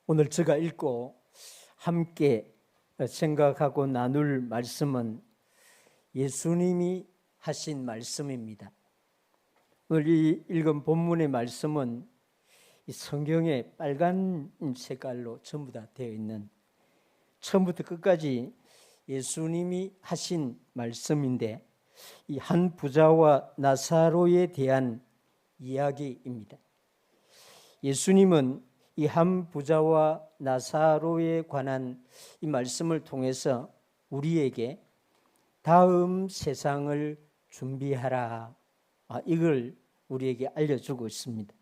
오늘 제가 읽고 함께 생각하고 나눌 말씀은 예수님이 하신 말씀입니다. 오늘 이 읽은 본문의 말씀은 이 성경에 빨간 색깔로 전부 다 되어 있는, 처음부터 끝까지 예수님이 하신 말씀인데, 이 한 부자와 나사로에 대한 이야기입니다. 예수님은 이 한 부자와 나사로에 관한 이 말씀을 통해서 우리에게 다음 세상을 준비하라, 이걸 우리에게 알려주고 있습니다.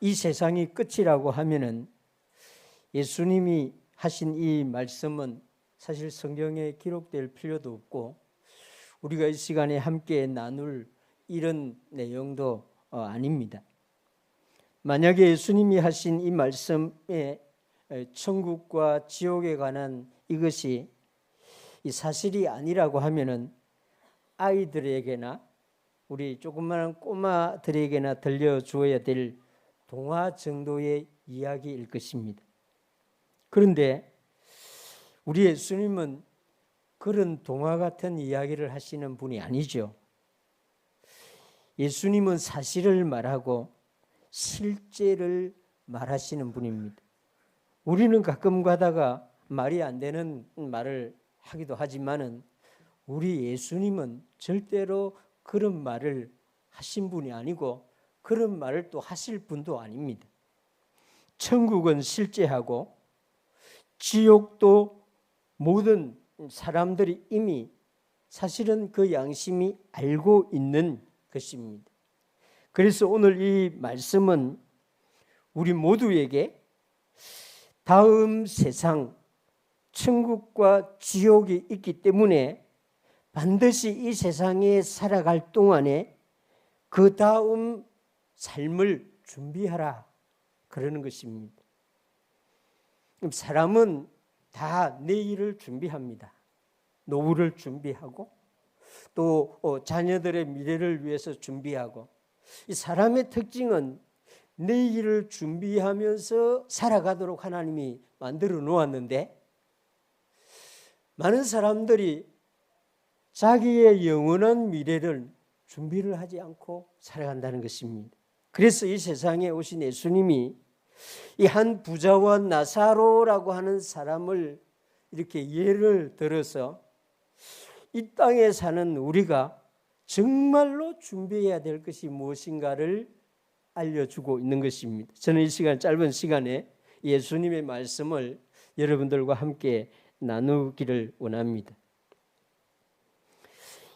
이 세상이 끝이라고 하면은 예수님이 하신 이 말씀은 사실 성경에 기록될 필요도 없고, 우리가 이 시간에 함께 나눌 이런 내용도 아닙니다. 만약에 예수님이 하신 이 말씀에 천국과 지옥에 관한 이것이 이 사실이 아니라고 하면은 아이들에게나 우리 조그마한 꼬마들에게나 들려주어야 될 동화 정도의 이야기일 것입니다. 그런데 우리 예수님은 그런 동화 같은 이야기를 하시는 분이 아니죠. 예수님은 사실을 말하고 실제를 말하시는 분입니다. 우리는 가끔 가다가 말이 안 되는 말을 하기도 하지만은 우리 예수님은 절대로 그런 말을 하신 분이 아니고 그런 말을 또 하실 분도 아닙니다. 천국은 실제하고 지옥도 모든 사람들이 이미 사실은 그 양심이 알고 있는 것입니다. 그래서 오늘 이 말씀은 우리 모두에게 다음 세상, 천국과 지옥이 있기 때문에 반드시 이 세상에 살아갈 동안에 그 다음 삶을 준비하라, 그러는 것입니다. 사람은 다 내일을 준비합니다. 노후를 준비하고 또 자녀들의 미래를 위해서 준비하고, 이 사람의 특징은 내일을 준비하면서 살아가도록 하나님이 만들어 놓았는데, 많은 사람들이 자기의 영원한 미래를 준비를 하지 않고 살아간다는 것입니다. 그래서 이 세상에 오신 예수님이 이 한 부자와 나사로라고 하는 사람을 이렇게 예를 들어서 이 땅에 사는 우리가 정말로 준비해야 될 것이 무엇인가를 알려주고 있는 것입니다. 저는 이 시간, 짧은 시간에 예수님의 말씀을 여러분들과 함께 나누기를 원합니다.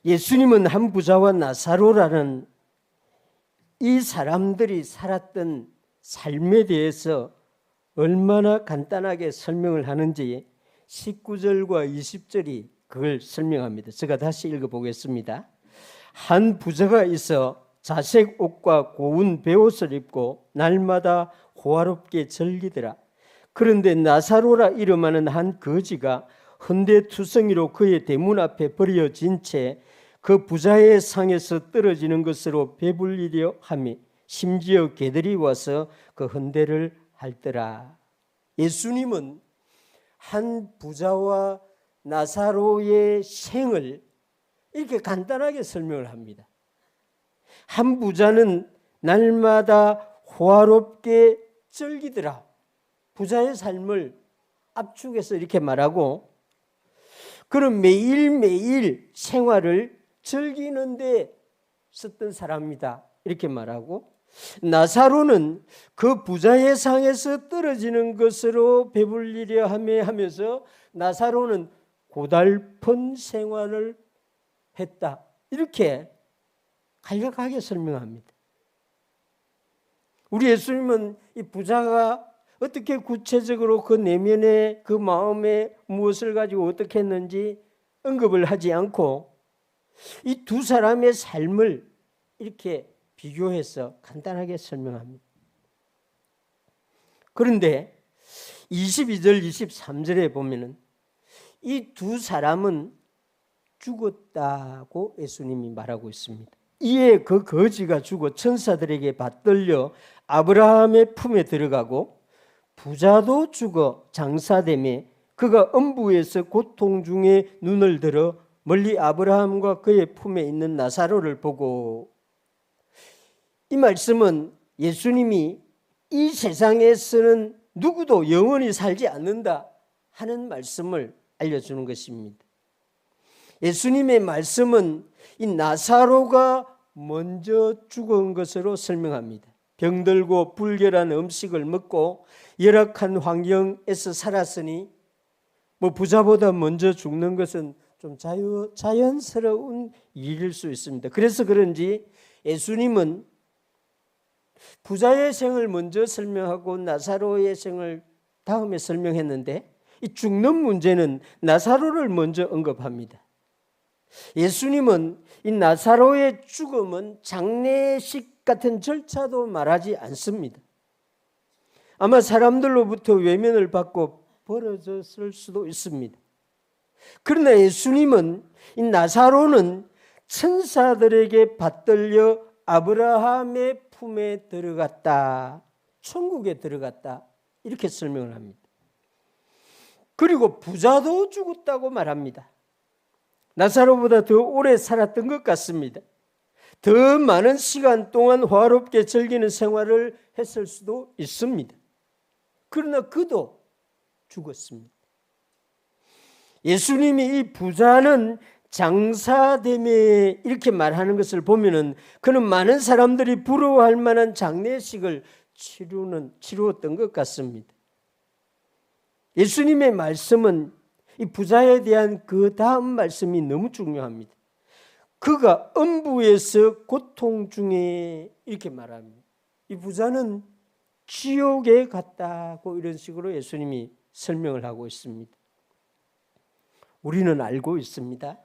예수님은 한 부자와 나사로라는 이 사람들이 살았던 삶에 대해서 얼마나 간단하게 설명을 하는지 19절과 20절이 그걸 설명합니다. 제가 다시 읽어보겠습니다. 한 부자가 있어 자색 옷과 고운 베옷을 입고 날마다 호화롭게 즐기더라. 그런데 나사로라 이름하는 한 거지가 헌데투성이로 그의 대문 앞에 버려진 채 그 부자의 상에서 떨어지는 것으로 배불리려 하며 심지어 개들이 와서 그 헌데를 핥더라. 예수님은 한 부자와 나사로의 생을 이렇게 간단하게 설명을 합니다. 한 부자는 날마다 호화롭게 즐기더라. 부자의 삶을 압축해서 이렇게 말하고, 그런 매일매일 생활을 즐기는데 썼던 사람이다, 이렇게 말하고, 나사로는 그 부자의 상에서 떨어지는 것으로 배불리려 하면서 나사로는 고달픈 생활을 했다, 이렇게 간략하게 설명합니다. 우리 예수님은 이 부자가 어떻게 구체적으로 그 내면의 그 마음에 무엇을 가지고 어떻게 했는지 언급을 하지 않고 이 두 사람의 삶을 이렇게 비교해서 간단하게 설명합니다. 그런데 22절, 23절에 보면은 이 두 사람은 죽었다고 예수님이 말하고 있습니다. 이에 그 거지가 죽어 천사들에게 받들려 아브라함의 품에 들어가고 부자도 죽어 장사되매 그가 음부에서 고통 중에 눈을 들어 멀리 아브라함과 그의 품에 있는 나사로를 보고, 이 말씀은 예수님이 이 세상에서는 누구도 영원히 살지 않는다 하는 말씀을 알려주는 것입니다. 예수님의 말씀은 이 나사로가 먼저 죽은 것으로 설명합니다. 병들고 불결한 음식을 먹고 열악한 환경에서 살았으니 부자보다 먼저 죽는 것은 좀 자연스러운 일일 수 있습니다. 그래서 그런지 예수님은 부자의 생을 먼저 설명하고 나사로의 생을 다음에 설명했는데, 이 죽는 문제는 나사로를 먼저 언급합니다. 예수님은 이 나사로의 죽음은 장례식 같은 절차도 말하지 않습니다. 아마 사람들로부터 외면을 받고 벌어졌을 수도 있습니다. 그러나 예수님은 이 나사로는 천사들에게 받들려 아브라함의 품에 들어갔다, 천국에 들어갔다, 이렇게 설명을 합니다. 그리고 부자도 죽었다고 말합니다. 나사로보다 더 오래 살았던 것 같습니다. 더 많은 시간 동안 화롭게 즐기는 생활을 했을 수도 있습니다. 그러나 그도 죽었습니다. 예수님이 이 부자는 장사됨에 이렇게 말하는 것을 보면은 그는 많은 사람들이 부러워할 만한 장례식을 치루었던 것 같습니다. 예수님의 말씀은 이 부자에 대한 그 다음 말씀이 너무 중요합니다. 그가 음부에서 고통 중에, 이렇게 말합니다. 이 부자는 지옥에 갔다고 이런 식으로 예수님이 설명을 하고 있습니다. 우리는 알고 있습니다.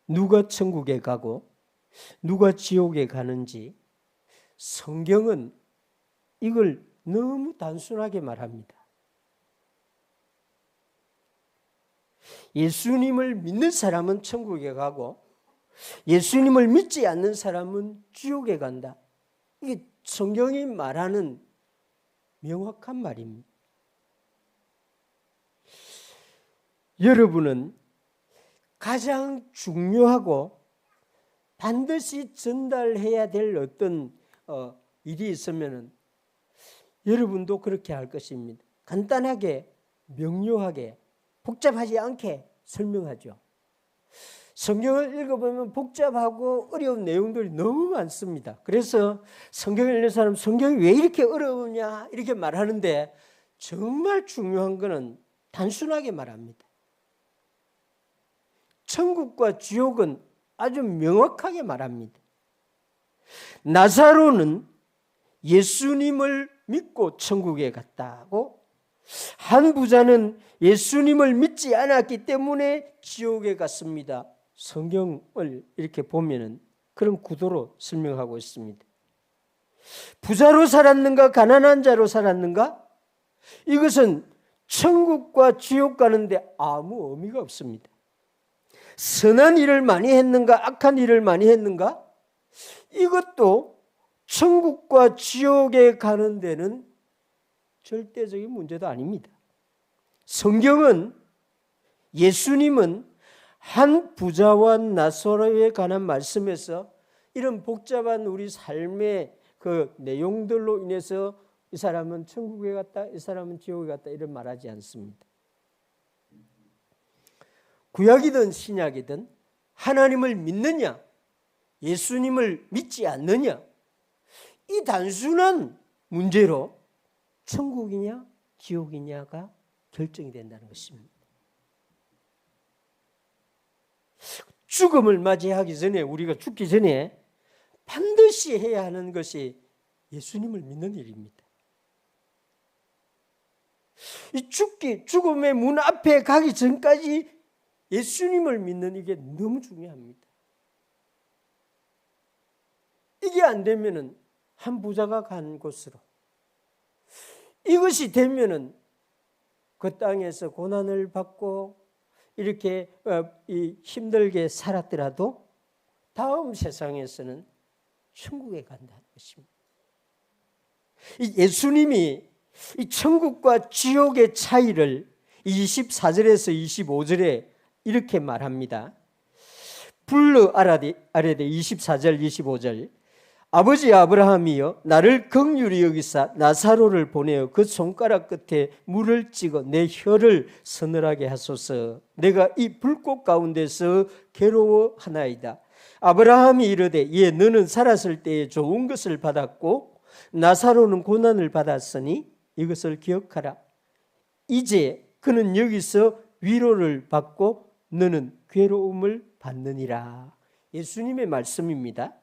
누가 천국에 가고 누가 지옥에 가는지 성경은 이걸 너무 단순하게 말합니다. 예수님을 믿는 사람은 천국에 가고 예수님을 믿지 않는 사람은 지옥에 간다. 이게 성경이 말하는 명확한 말입니다. 여러분은 가장 중요하고 반드시 전달해야 될 어떤 일이 있으면 여러분도 그렇게 할 것입니다. 간단하게, 명료하게, 복잡하지 않게 설명하죠. 성경을 읽어보면 복잡하고 어려운 내용들이 너무 많습니다. 그래서 성경을 읽는 사람 성경이 왜 이렇게 어려우냐 이렇게 말하는데, 정말 중요한 것은 단순하게 말합니다. 천국과 지옥은 아주 명확하게 말합니다. 나사로는 예수님을 믿고 천국에 갔다고, 한 부자는 예수님을 믿지 않았기 때문에 지옥에 갔습니다. 성경을 이렇게 보면은 그런 구도로 설명하고 있습니다. 부자로 살았는가 가난한 자로 살았는가? 이것은 천국과 지옥 가는데 아무 의미가 없습니다. 선한 일을 많이 했는가 악한 일을 많이 했는가? 이것도 천국과 지옥에 가는 데는 절대적인 문제도 아닙니다. 성경은, 예수님은 한 부자와 나사로에 관한 말씀에서 이런 복잡한 우리 삶의 그 내용들로 인해서 이 사람은 천국에 갔다, 이 사람은 지옥에 갔다 이런 말하지 않습니다. 구약이든 신약이든 하나님을 믿느냐, 예수님을 믿지 않느냐, 이 단순한 문제로 천국이냐 지옥이냐가 결정이 된다는 것입니다. 죽음을 맞이하기 전에, 우리가 죽기 전에 반드시 해야 하는 것이 예수님을 믿는 일입니다. 이 죽음의 문 앞에 가기 전까지 예수님을 믿는 이게 너무 중요합니다. 이게 안 되면은 한 부자가 간 곳으로, 이것이 되면은 그 땅에서 고난을 받고 이렇게 힘들게 살았더라도 다음 세상에서는 천국에 간다는 것입니다. 예수님이 이 천국과 지옥의 차이를 24절에서 25절에 이렇게 말합니다. 불러 아뢰되 24절 25절 아버지 아브라함이여 나를 긍휼히 여기사 나사로를 보내어 그 손가락 끝에 물을 찍어 내 혀를 서늘하게 하소서. 내가 이 불꽃 가운데서 괴로워하나이다. 아브라함이 이르되 예 너는 살았을 때에 좋은 것을 받았고 나사로는 고난을 받았으니 이것을 기억하라. 이제 그는 여기서 위로를 받고 너는 괴로움을 받느니라. 예수님의 말씀입니다.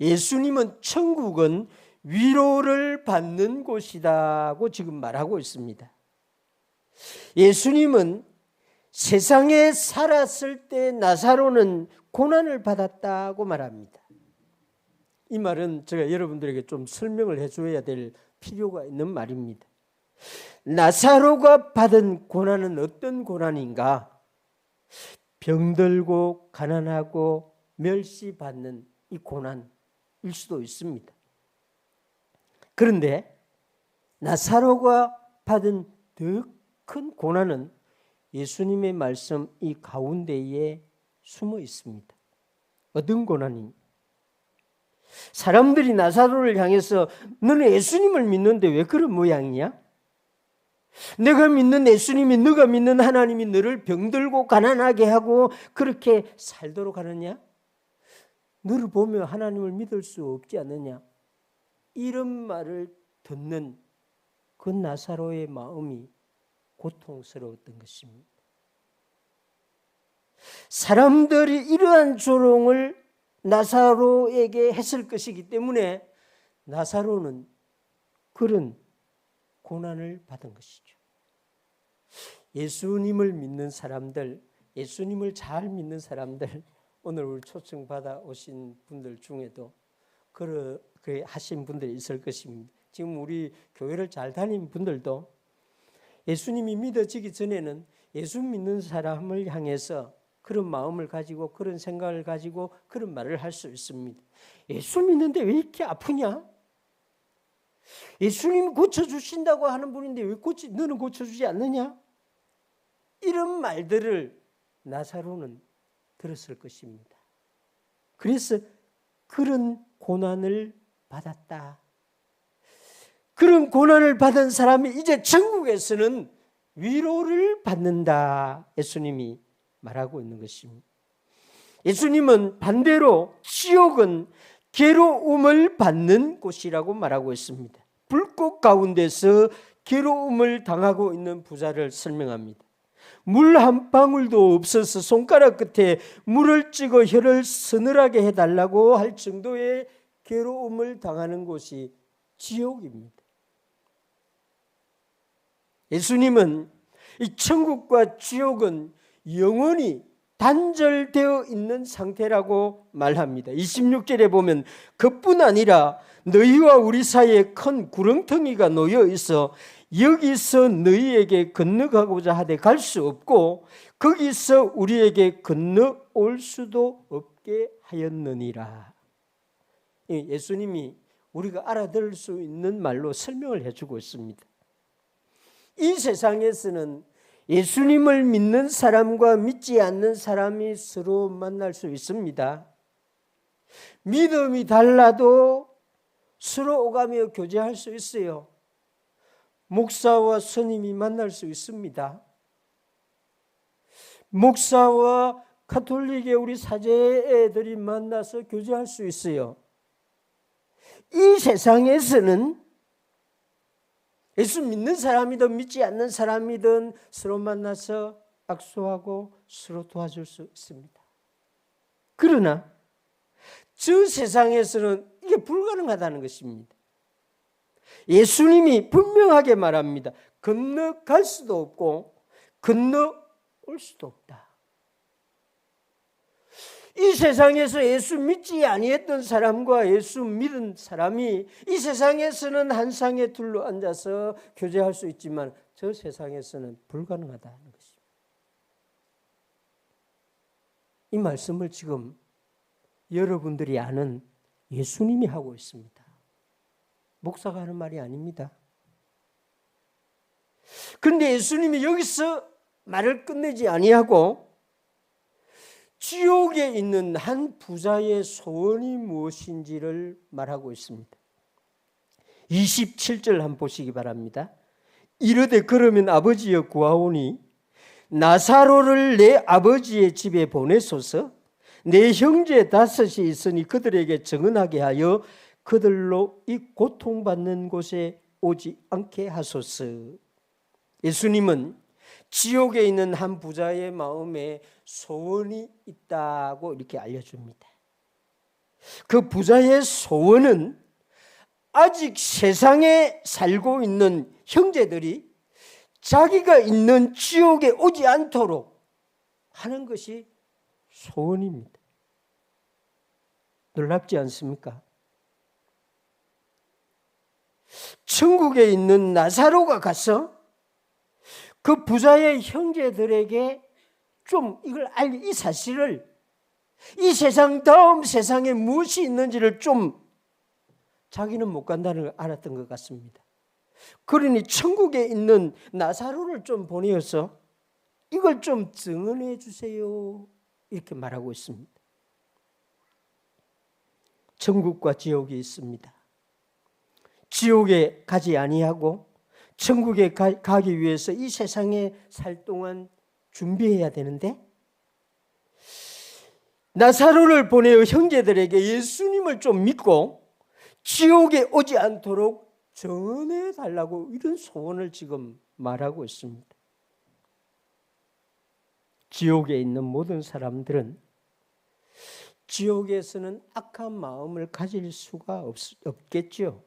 예수님은 천국은 위로를 받는 곳이다고 지금 말하고 있습니다. 예수님은 세상에 살았을 때 나사로는 고난을 받았다고 말합니다. 이 말은 제가 여러분들에게 좀 설명을 해줘야 될 필요가 있는 말입니다. 나사로가 받은 고난은 어떤 고난인가? 병들고 가난하고 멸시받는 이 고난일 수도 있습니다. 그런데 나사로가 받은 더 큰 고난은 예수님의 말씀 이 가운데에 숨어 있습니다. 어떤 고난입니까? 사람들이 나사로를 향해서 너는 예수님을 믿는데 왜 그런 모양이야? 내가 믿는 예수님이 너가 믿는 하나님이 너를 병들고 가난하게 하고 그렇게 살도록 하느냐? 너를 보며 하나님을 믿을 수 없지 않느냐? 이런 말을 듣는 그 나사로의 마음이 고통스러웠던 것입니다. 사람들이 이러한 조롱을 나사로에게 했을 것이기 때문에 나사로는 그런 고난을 받은 것이죠. 예수님을 믿는 사람들, 예수님을 잘 믿는 사람들, 오늘 우리 초청받아 오신 분들 중에도 그렇게 하신 분들이 있을 것입니다. 지금 우리 교회를 잘 다니는 분들도 예수님이 믿어지기 전에는 예수 믿는 사람을 향해서 그런 마음을 가지고 그런 생각을 가지고 그런 말을 할 수 있습니다. 예수 믿는데 왜 이렇게 아프냐? 예수님이 고쳐주신다고 하는 분인데 왜 너는 고쳐주지 않느냐? 이런 말들을 나사로는 들었을 것입니다. 그래서 그런 고난을 받았다. 그런 고난을 받은 사람이 이제 천국에서는 위로를 받는다. 예수님이 말하고 있는 것입니다. 예수님은 반대로 지옥은 괴로움을 받는 곳이라고 말하고 있습니다. 불꽃 가운데서 괴로움을 당하고 있는 부자를 설명합니다. 물 한 방울도 없어서 손가락 끝에 물을 찍어 혀를 서늘하게 해달라고 할 정도의 괴로움을 당하는 곳이 지옥입니다. 예수님은 이 천국과 지옥은 영원히 단절되어 있는 상태라고 말합니다. 26절에 보면 그뿐 아니라 너희와 우리 사이에 큰 구렁텅이가 놓여 있어 여기서 너희에게 건너가고자 하되 갈 수 없고 거기서 우리에게 건너올 수도 없게 하였느니라. 예수님이 우리가 알아들을 수 있는 말로 설명을 해주고 있습니다. 이 세상에서는 예수님을 믿는 사람과 믿지 않는 사람이 서로 만날 수 있습니다. 믿음이 달라도 서로 오가며 교제할 수 있어요. 목사와 스님이 만날 수 있습니다. 목사와 가톨릭의 우리 사제들이 만나서 교제할 수 있어요. 이 세상에서는 예수 믿는 사람이든 믿지 않는 사람이든 서로 만나서 악수하고 서로 도와줄 수 있습니다. 그러나 저 세상에서는 이게 불가능하다는 것입니다. 예수님이 분명하게 말합니다. 건너갈 수도 없고 건너올 수도 없다. 이 세상에서 예수 믿지 아니했던 사람과 예수 믿은 사람이 이 세상에서는 한 상에 둘러 앉아서 교제할 수 있지만 저 세상에서는 불가능하다는 것입니다. 이 말씀을 지금 여러분들이 아는 예수님이 하고 있습니다. 목사가 하는 말이 아닙니다. 그런데 예수님이 여기서 말을 끝내지 아니하고 지옥에 있는 한 부자의 소원이 무엇인지를 말하고 있습니다. 27절 한번 보시기 바랍니다. 이르되 그러면 아버지여 구하오니 나사로를 내 아버지의 집에 보내소서. 내 형제 5이 있으니 그들에게 증언하게 하여 그들로 이 고통받는 곳에 오지 않게 하소서. 예수님은 지옥에 있는 한 부자의 마음에 소원이 있다고 이렇게 알려줍니다. 그 부자의 소원은 아직 세상에 살고 있는 형제들이 자기가 있는 지옥에 오지 않도록 하는 것이 소원입니다. 놀랍지 않습니까? 천국에 있는 나사로가 가서 그 부자의 형제들에게 좀 이걸 이 사실을, 이 세상 다음 세상에 무엇이 있는지를 좀 자기는 못 간다는 걸 알았던 것 같습니다. 그러니 천국에 있는 나사로를 좀 보내어서 이걸 좀 증언해 주세요, 이렇게 말하고 있습니다. 천국과 지옥이 있습니다. 지옥에 가지 아니하고 천국에 가기 위해서 이 세상에 살 동안 준비해야 되는데, 나사로를 보내어 형제들에게 예수님을 좀 믿고 지옥에 오지 않도록 전해 달라고 이런 소원을 지금 말하고 있습니다. 지옥에 있는 모든 사람들은 지옥에서는 악한 마음을 가질 수가 없겠죠.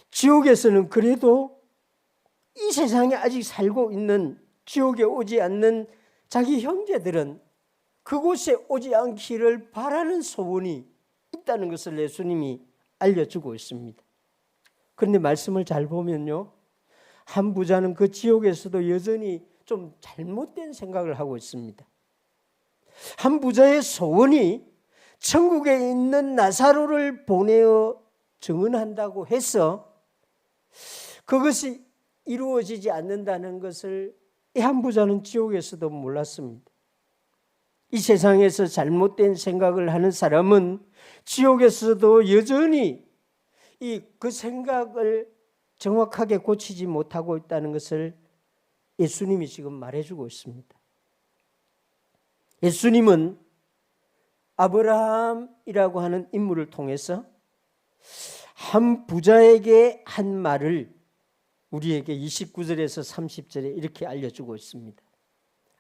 지옥에서는 그래도 이 세상에 아직 살고 있는, 지옥에 오지 않는 자기 형제들은 그곳에 오지 않기를 바라는 소원이 있다는 것을 예수님이 알려주고 있습니다. 그런데 말씀을 잘 보면요, 한 부자는 그 지옥에서도 여전히 좀 잘못된 생각을 하고 있습니다. 한 부자의 소원이 천국에 있는 나사로를 보내어 증언한다고 해서 그것이 이루어지지 않는다는 것을 이 한 부자는 지옥에서도 몰랐습니다. 이 세상에서 잘못된 생각을 하는 사람은 지옥에서도 여전히 그 생각을 정확하게 고치지 못하고 있다는 것을 예수님이 지금 말해주고 있습니다. 예수님은 아브라함이라고 하는 인물을 통해서 한 부자에게 한 말을 우리에게 29절에서 30절에 이렇게 알려주고 있습니다.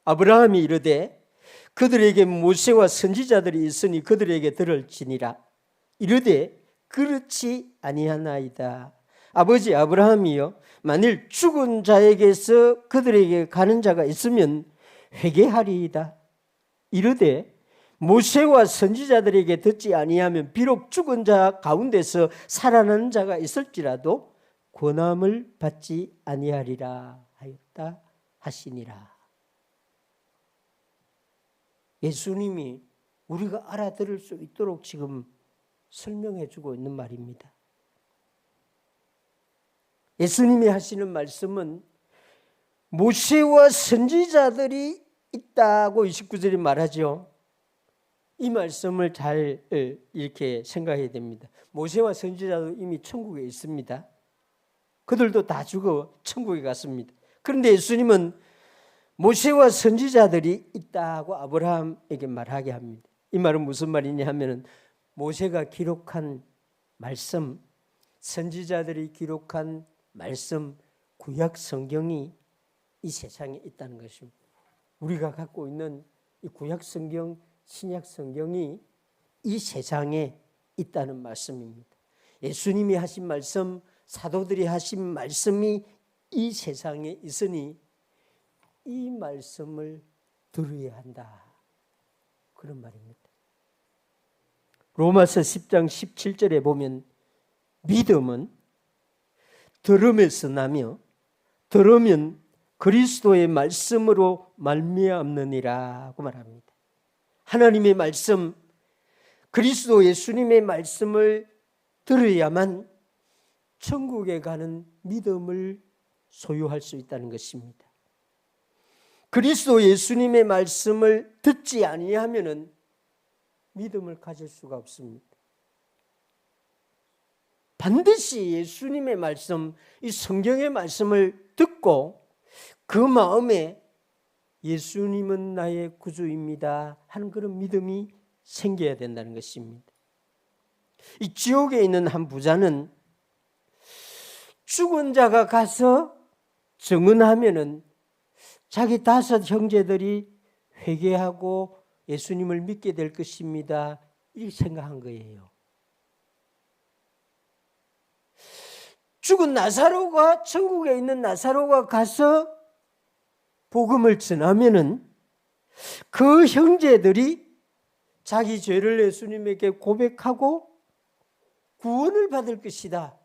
아브라함이 이르되 그들에게 모세와 선지자들이 있으니 그들에게 들을지니라. 이르되 그렇지 아니하나이다. 아버지 아브라함이여, 만일 죽은 자에게서 그들에게 가는 자가 있으면 회개하리이다. 이르되 모세와 선지자들에게 듣지 아니하면 비록 죽은 자 가운데서 살아나는 자가 있을지라도 권함을 받지 아니하리라 하였다 하시니라. 예수님이 우리가 알아들을 수 있도록 지금 설명해 주고 있는 말입니다. 예수님이 하시는 말씀은 모세와 선지자들이 있다고 29절에 말하죠. 이 말씀을 잘 이렇게 생각해야 됩니다. 모세와 선지자도 이미 천국에 있습니다. 그들도 다 죽어 천국에 갔습니다. 그런데 예수님은 모세와 선지자들이 있다고 아브라함에게 말하게 합니다. 이 말은 무슨 말이냐 하면, 모세가 기록한 말씀, 선지자들이 기록한 말씀, 구약 성경이 이 세상에 있다는 것입니다. 우리가 갖고 있는 이 구약 성경, 신약 성경이 이 세상에 있다는 말씀입니다. 예수님이 하신 말씀, 사도들이 하신 말씀이 이 세상에 있으니 이 말씀을 들어야 한다, 그런 말입니다. 로마서 10장 17절에 보면 믿음은 들음에서 나며 들으면 그리스도의 말씀으로 말미암느니라고 말합니다. 하나님의 말씀, 그리스도 예수님의 말씀을 들어야만 천국에 가는 믿음을 소유할 수 있다는 것입니다. 그리스도 예수님의 말씀을 듣지 아니하면은 믿음을 가질 수가 없습니다. 반드시 예수님의 말씀, 이 성경의 말씀을 듣고 그 마음에 예수님은 나의 구주입니다 하는 그런 믿음이 생겨야 된다는 것입니다. 이 지옥에 있는 한 부자는 죽은 자가 가서 증언하면은 자기 5 형제들이 회개하고 예수님을 믿게 될 것입니다. 이렇게 생각한 거예요. 죽은 나사로가, 천국에 있는 나사로가 가서 복음을 전하면은 그 형제들이 자기 죄를 예수님에게 고백하고 구원을 받을 것이다.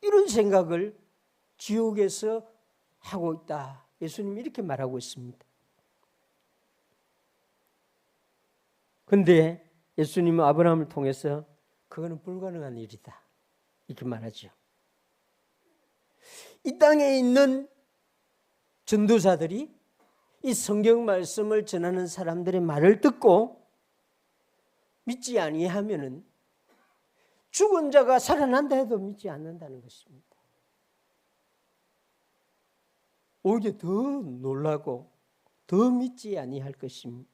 이런 생각을 지옥에서 하고 있다. 예수님이 이렇게 말하고 있습니다. 그런데 예수님은 아브라함을 통해서 그거는 불가능한 일이다. 이렇게 말하죠. 이 땅에 있는 전도사들이 이 성경 말씀을 전하는 사람들의 말을 듣고 믿지 아니하면은 죽은 자가 살아난다 해도 믿지 않는다는 것입니다. 오히려 더 놀라고 더 믿지 아니할 것입니다.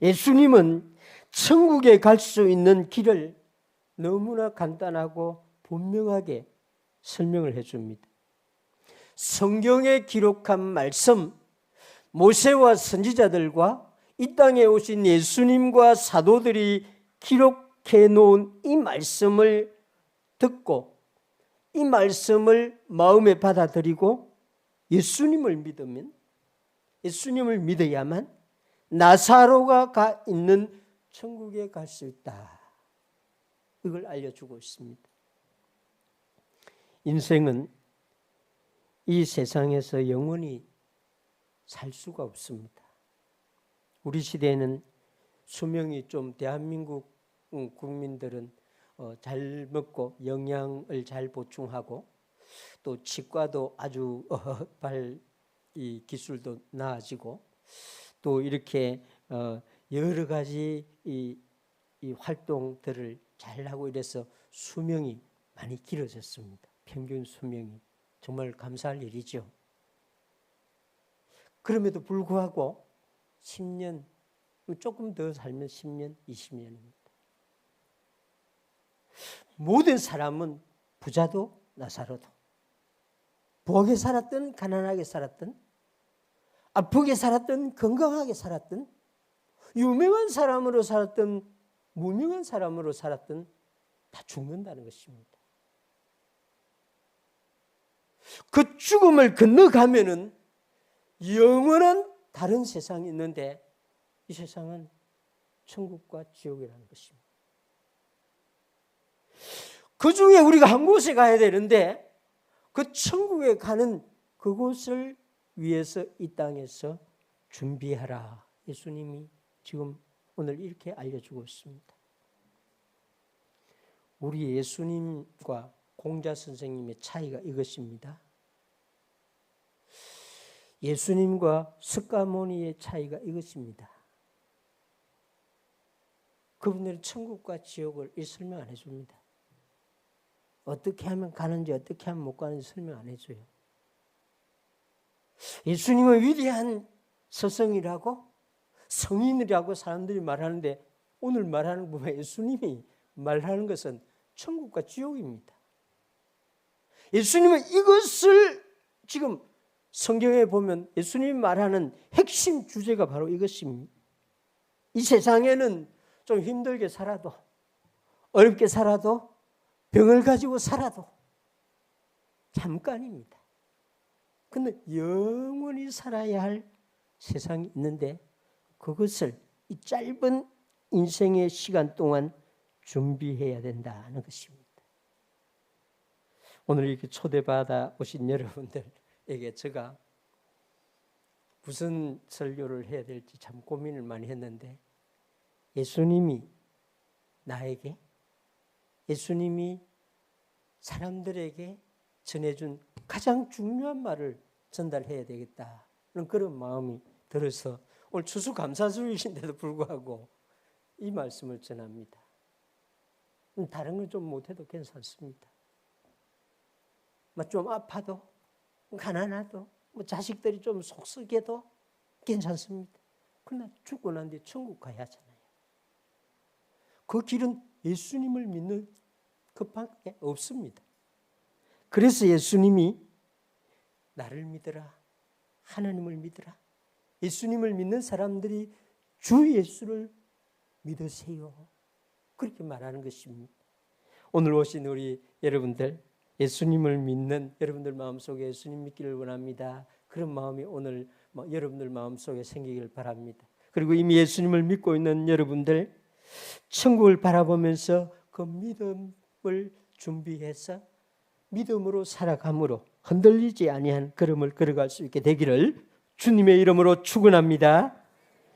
예수님은 천국에 갈 수 있는 길을 너무나 간단하고 분명하게 설명을 해줍니다. 성경에 기록한 말씀, 모세와 선지자들과 이 땅에 오신 예수님과 사도들이 기록해 놓은 이 말씀을 듣고 이 말씀을 마음에 받아들이고 예수님을 믿으면, 예수님을 믿어야만 나사로가 가 있는 천국에 갈 수 있다. 이걸 알려주고 있습니다. 인생은 이 세상에서 영원히 살 수가 없습니다. 우리 시대에는 수명이 좀, 대한민국 국민들은 잘 먹고 영양을 잘 보충하고 또 치과도 아주 이 기술도 나아지고 또 이렇게 여러 가지 이 활동들을 잘 하고 이래서 수명이 많이 길어졌습니다. 평균 수명이 정말 감사할 일이죠. 그럼에도 불구하고 10년, 조금 더 살면 10년, 20년입니다. 모든 사람은 부자도 나사로도 부하게 살았든 가난하게 살았든 아프게 살았든 건강하게 살았든 유명한 사람으로 살았든 무명한 사람으로 살았든 다 죽는다는 것입니다. 그 죽음을 건너가면은 영원한 다른 세상이 있는데 이 세상은 천국과 지옥이라는 것입니다. 그 중에 우리가 한 곳에 가야 되는데 그 천국에 가는 그곳을 위해서 이 땅에서 준비하라. 예수님이 지금 오늘 이렇게 알려주고 있습니다. 우리 예수님과 공자 선생님의 차이가 이것입니다. 예수님과 석가모니의 차이가 이것입니다. 그분들은 천국과 지옥을 설명 안 해줍니다. 어떻게 하면 가는지 어떻게 하면 못 가는지 설명 안 해줘요. 예수님은 위대한 스승이라고 성인이라고 사람들이 말하는데 오늘 말하는 거 보면 예수님이 말하는 것은 천국과 지옥입니다. 예수님은 이것을 지금 성경에 보면 예수님이 말하는 핵심 주제가 바로 이것입니다. 이 세상에는 좀 힘들게 살아도 어렵게 살아도 병을 가지고 살아도 잠깐입니다. 그런데 영원히 살아야 할 세상이 있는데 그것을 이 짧은 인생의 시간 동안 준비해야 된다는 것입니다. 오늘 이렇게 초대받아 오신 여러분들에게 제가 무슨 설교를 해야 될지 참 고민을 많이 했는데 예수님이 나에게, 예수님이 사람들에게 전해준 가장 중요한 말을 전달해야 되겠다는 그런 마음이 들어서 오늘 추수감사주일인데도 불구하고 이 말씀을 전합니다. 다른 건 좀 못해도 괜찮습니다. 좀 아파도, 가난하도, 자식들이 좀 속썩여도 괜찮습니다. 그러나 죽고 난 뒤에 천국 가야 하잖아요. 그 길은 예수님을 믿는 그밖에 없습니다. 그래서 예수님이 나를 믿어라, 하나님을 믿어라. 예수님을 믿는 사람들이 주 예수를 믿으세요. 그렇게 말하는 것입니다. 오늘 오신 우리 여러분들, 예수님을 믿는 여러분들 마음속에 예수님 믿기를 원합니다. 그런 마음이 오늘 여러분들 마음속에 생기길 바랍니다. 그리고 이미 예수님을 믿고 있는 여러분들, 천국을 바라보면서 그 믿음을 준비해서 믿음으로 살아감으로 흔들리지 아니한 걸음을 걸어갈 수 있게 되기를 주님의 이름으로 축원합니다.